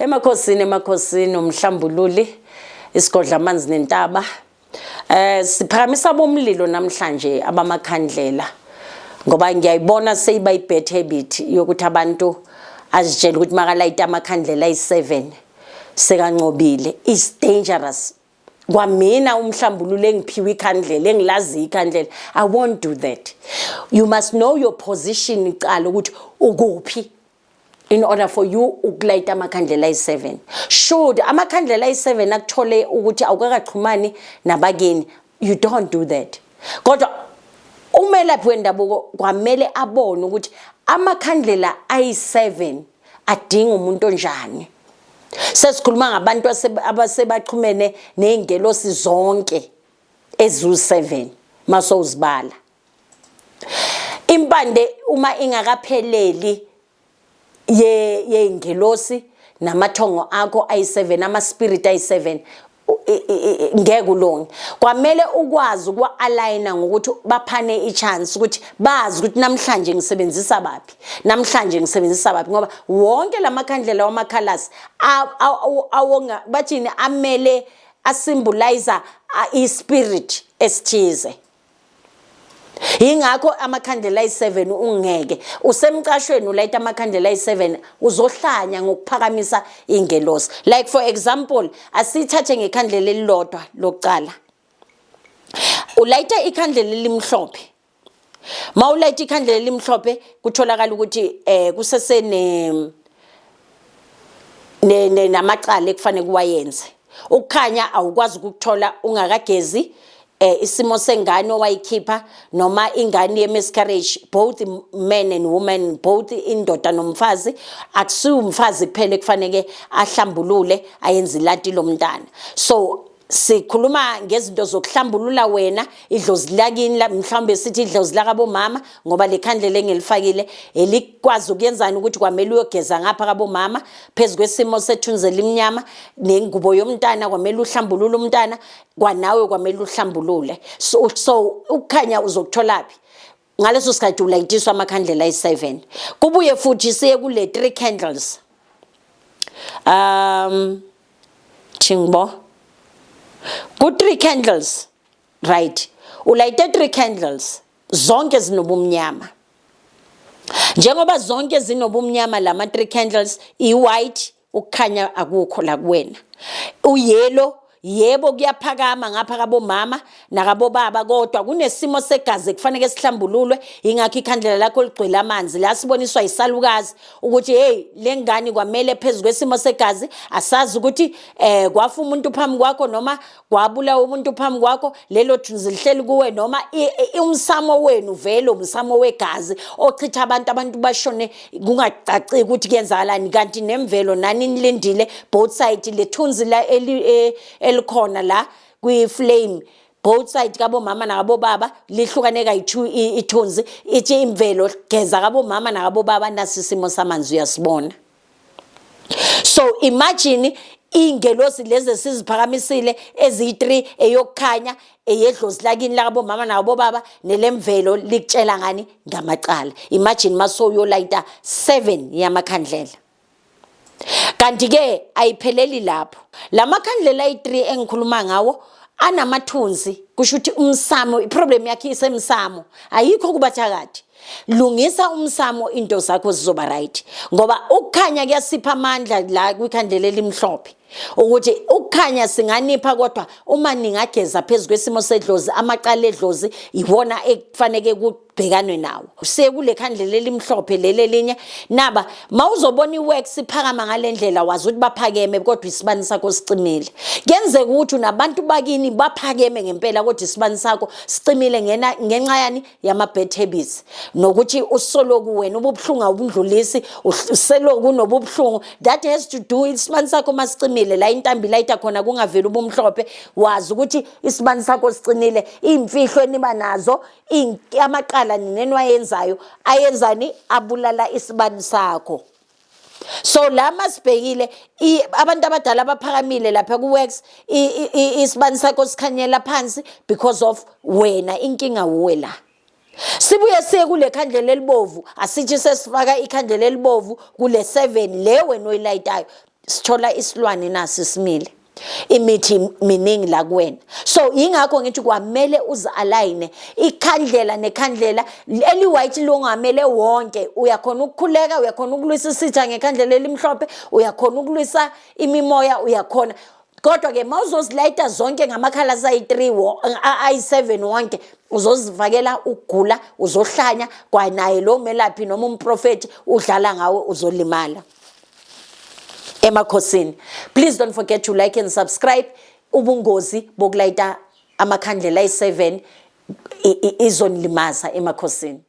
emakhosini umhlambululi isigodla amanzi nentaba. Siphakamisa bomlilo namhlanje abamakhandlela ngoba ngiyayibona seyiba ibad habit yokuthi abantu azitshela ukuthi makalayita amakhandlela ayi7 sekancobile. Is dangerous. Kwamina umhlambulule engiphiwe ikhandlela engilazi ikhandlela, I won't do that. You must know your position iqala ukuthi ukuphi in order for you ukulayita amakhandlela ayi7. Should amakhandlela ayi7 akuthole ukuthi awukakaxhumani nabakeni, you don't do that. Kodwa umelaphi wendabuko kwamele abone ukuthi amakhandlela ayi7 adinga umuntu onjani. Sesikhuluma ngabantu abasebaxhumene nezingelosi zonke ezu7 masozibala. Impande uma ingakapheleli yengelosi namathongo akho ayi7 ama spirit ayi7 ngeke ulonge. Kwamele ukwazi ukwa-aligna ngokuthi baphane i-chance ukuthi bazi ukuthi namhlanje ngisebenzisa baphi, namhlanje ngisebenzisa baphi, ngoba wonke lamakhandlela wamakhalasi awonga bathini amele asymbolize i-spirit esithize. Ingakho amakhandlela ayi7 ungeke usemcashweni ulayita amakhandlela ayi7 uzohlanya ngokuphakamisa ingelosi. Like for example, asithathe ngekhandlela elilodwa lokuqala. Ulayita ikhandlela elimhlophe. Mawulayita ikhandlela elimhlophe kutholakala ukuthi kusese namaqala ekufanele kuwayenze. Ukukhanya awukwazi ukuthola ungakagezi isimo sengane owayikhipha noma ingane ye-miscarriage, both men and women, both indoda nomfazi. Akusiyo umfazi kuphela kufanele ahlambulule ayenze ilati lomntana. So sikhuluma ngezinto zokuhlambulula wena idlozi lakini mhlawumbe sithi idlozi lakabo mama ngoba lekhandlela engilifakile elikwazi ukuyenzana ukuthi kwamele uyogeza ngapha kabo mama phezulu kwesimo sethunze limnyama nengubo yomntana kwamele uhlambulule umntana kwanawe kwamele uhlambulule. So ukukhanya uzokutholaphi ngaleso sikhathi ulayithiswa amakhandlela ayi7. Kubuye futhi siye kule 3 candles thingbo ku3 candles, right? Ulayite 3 candles zonke zinobumnyama. Njengoba zonke zinobumnyama lama 3 candles, i-white ukukhanya akukho la kuwena. U-yellow yebo kuyaphakama ngapha kabo mama nakabo baba, kodwa kunesimo segazi kufanele sihlambululwe. Ingakho ikhandlela lakho ligcwele amanzi la siboniswa isalukazi ukuthi hey lengane kwamele phezulu kwesimo segazi. Asazi ukuthi kwafa umuntu phambi kwakho noma kwabula umuntu phambi kwakho, lelo thunzi lihleli kuwe noma umsamo wenu vele umsamo wegazi ochitha abantu bashone kungacaci ukuthi kuyenzakalani, kanti nemvelo nani nilindile both side le thunzi la elikhona la kwi flame both side kabo mama nakabo baba lihlukane kayi2 ithunzi. Ithi imvelo geza kabo mama nakabo baba nasisimo samanzi uyasibona. So imagine ingelosi lezi siziphakamisile ezi3 eyokukhanya eyedlozi lakini lakabo mama nakabo baba nelemvelo likutshela ngani ngamaqala. Imagine masoyolayita 7 yamakhandlela. Kanti ke ayipheleli lapho. Lamakhandlela ayi3 engikhuluma ngawo anamathunzi, kusho ukuthi umsamo, iproblem yakhe isemsamo ayikho kubathakathi. Lungisa umsamo into zakho zizoba right, ngoba ukukhanya kuyasipha amandla la kwikhandlela elimhlophe ukuthi ukukhanya singanipha, kodwa uma ningageza phezulu kwesimo sedlozi amaqala edlozi iwona ekufanele kubhekanwe nawo. Sekule khandlela elimhlophe lele linye naba mawuzobona iworks iphakama ngalendlela wazi ukuthi baphakeme kodwa isibani sakho sicimile. Kuyenzeka ukuthi nabantu bakini baphakeme ngempela kodwa isibani sakho sicimile ngenxa yani yama bad habits nokuthi usoloku wena ububhlungu awubundlulisi useloku nobubhlungu. That has to do isibani sakho masicimile la intambi layita khona kungavela ubumhlophe, wazi ukuthi isibani sakho sicinile. Imfihlo eniba nazo amaqala ninenwa yenzayo ayenzani abulala isibani sakho. So la masibhekile abantu abadala abaphakamile lapha kuworks isibani sakho sikhanyela phansi because of wena, inkinga uwe la. Sibuye siye kule khandlela elibovu, asithi sesifaka ikhandlela elibovu kule 7 le wena oyilayitayo. sithola isilwane nasi simile, imithi miningi la kuwena. So ingakho ngithi kwamele uzi-align ikhandlela nekhandlela eli white longamele wonke. Uyakhona ukukhuleka, uyakhona ukulwisa isitha ngekhandlela elimhlophe, uyakhona ukulwisa imimoya, uyakhona. Kodwa ke mawuzozilayita zonke ngamakhala ayi3 ayi7 wonke, uzozivakela ukugula, uzohlanya kwanaye lo melaphi noma umprofeti udlala ngawe, uzolimala. Emakhosini, please don't forget to like and subscribe. Ubungozi bokulayita amakhandlela ayi7 izonilimaza emakhosini.